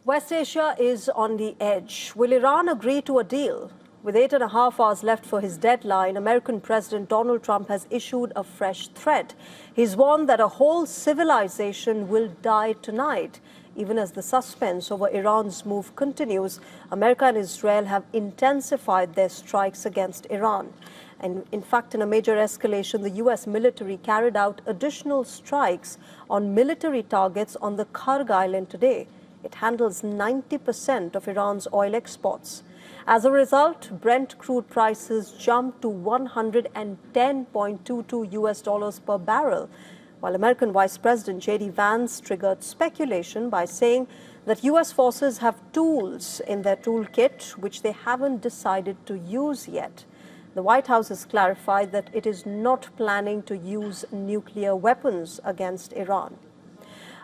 West Asia is on the edge. Will Iran agree to a deal? With 8.5 hours left for his deadline, American President Donald Trump has issued a fresh threat. He's warned that a whole civilization will die tonight. Even as the suspense over Iran's move continues, America and Israel have intensified their strikes against Iran. And in fact, in a major escalation, the U.S. military carried out additional strikes on military targets on the Kharg island today. It handles 90% of Iran's oil exports. As a result, Brent crude prices jumped to $110.22 per barrel, while American Vice President J.D. Vance triggered speculation by saying that U.S. forces have tools in their toolkit which they haven't decided to use yet. The White House has clarified that it is not planning to use nuclear weapons against Iran.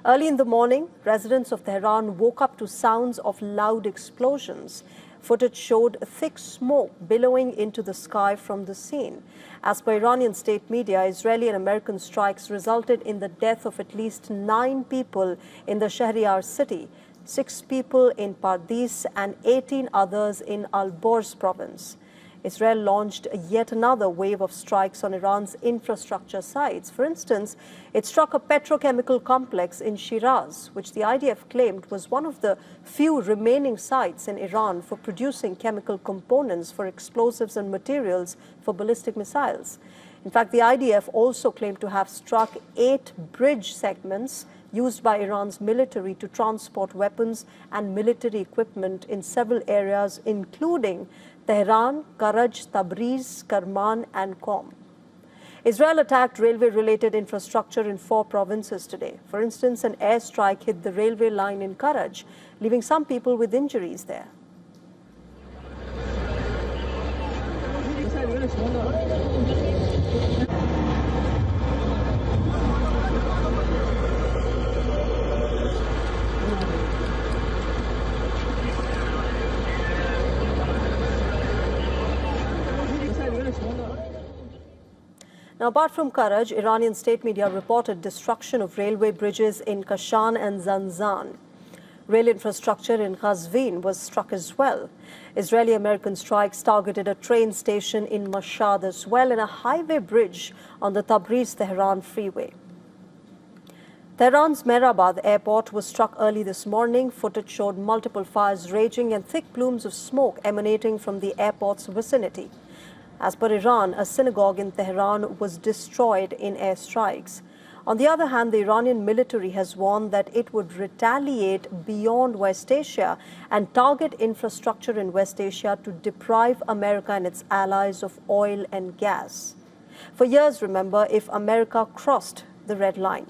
Early in the morning, residents of Tehran woke up to sounds of loud explosions. Footage showed thick smoke billowing into the sky from the scene. As per Iranian state media, Israeli and American strikes resulted in the death of at least 9 people in the Shahryar city, 6 people in Tabraiz and 18 others in Al-Borz province. Israel launched yet another wave of strikes on Iran's infrastructure sites. For instance, it struck a petrochemical complex in Shiraz, which the IDF claimed was one of the few remaining sites in Iran for producing chemical components for explosives and materials for ballistic missiles. In fact, the IDF also claimed to have struck 8 bridge segments used by Iran's military to transport weapons and military equipment in several areas, including Tehran, Kharg, Tabraiz, Kerman, and Qom. Israel attacked railway-related infrastructure in 4 provinces today. For instance, an airstrike hit the railway line in Kharg, leaving some people with injuries there. Now, apart from Kharg, Iranian state media reported destruction of railway bridges in Kashan and Zanjan. Rail infrastructure in Qazvin was struck as well. Israeli-American strikes targeted a train station in Mashhad as well and a highway bridge on the Tabriz-Tehran freeway. Tehran's Mehrabad airport was struck early this morning. Footage showed multiple fires raging and thick plumes of smoke emanating from the airport's vicinity. As per Iran, a synagogue in Tehran was destroyed in airstrikes. On the other hand, the Iranian military has warned that it would retaliate beyond West Asia and target infrastructure in West Asia to deprive America and its allies of oil and gas. For years, remember, if America crossed the red line.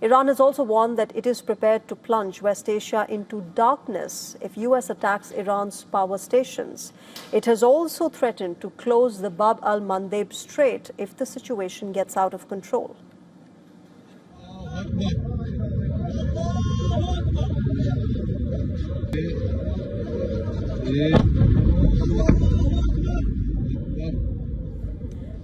Iran has also warned that it is prepared to plunge West Asia into darkness if U.S. attacks Iran's power stations. It has also threatened to close the Bab al-Mandeb Strait if the situation gets out of control.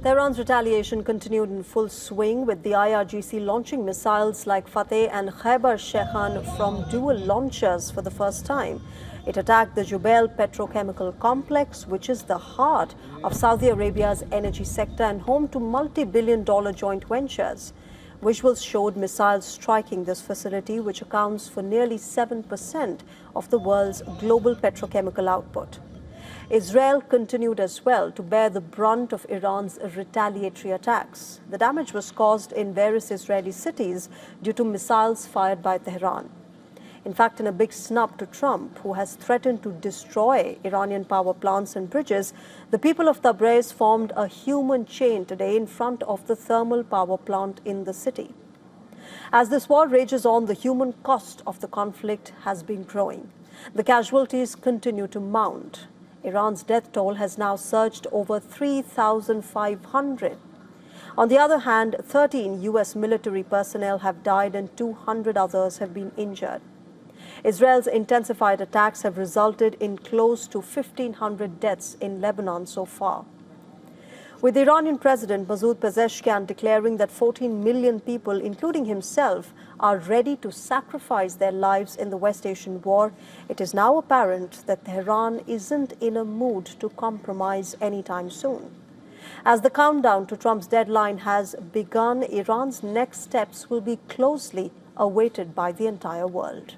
Tehran's retaliation continued in full swing, with the IRGC launching missiles like Fateh and Khyber Shekhan from dual launchers for the first time. It attacked the Jubail petrochemical complex, which is the heart of Saudi Arabia's energy sector and home to multi-billion-dollar joint ventures. Visuals showed missiles striking this facility, which accounts for nearly 7% of the world's global petrochemical output. Israel continued as well to bear the brunt of Iran's retaliatory attacks. The damage was caused in various Israeli cities due to missiles fired by Tehran. In fact, in a big snub to Trump, who has threatened to destroy Iranian power plants and bridges, the people of Tabraiz formed a human chain today in front of the thermal power plant in the city. As this war rages on, the human cost of the conflict has been growing. The casualties continue to mount. Iran's death toll has now surged over 3,500. On the other hand, 13 U.S. military personnel have died and 200 others have been injured. Israel's intensified attacks have resulted in close to 1,500 deaths in Lebanon so far. With the Iranian President Masoud Pezeshkian declaring that 14 million people, including himself, are ready to sacrifice their lives in the West Asian war, it is now apparent that Tehran isn't in a mood to compromise anytime soon. As the countdown to Trump's deadline has begun, Iran's next steps will be closely awaited by the entire world.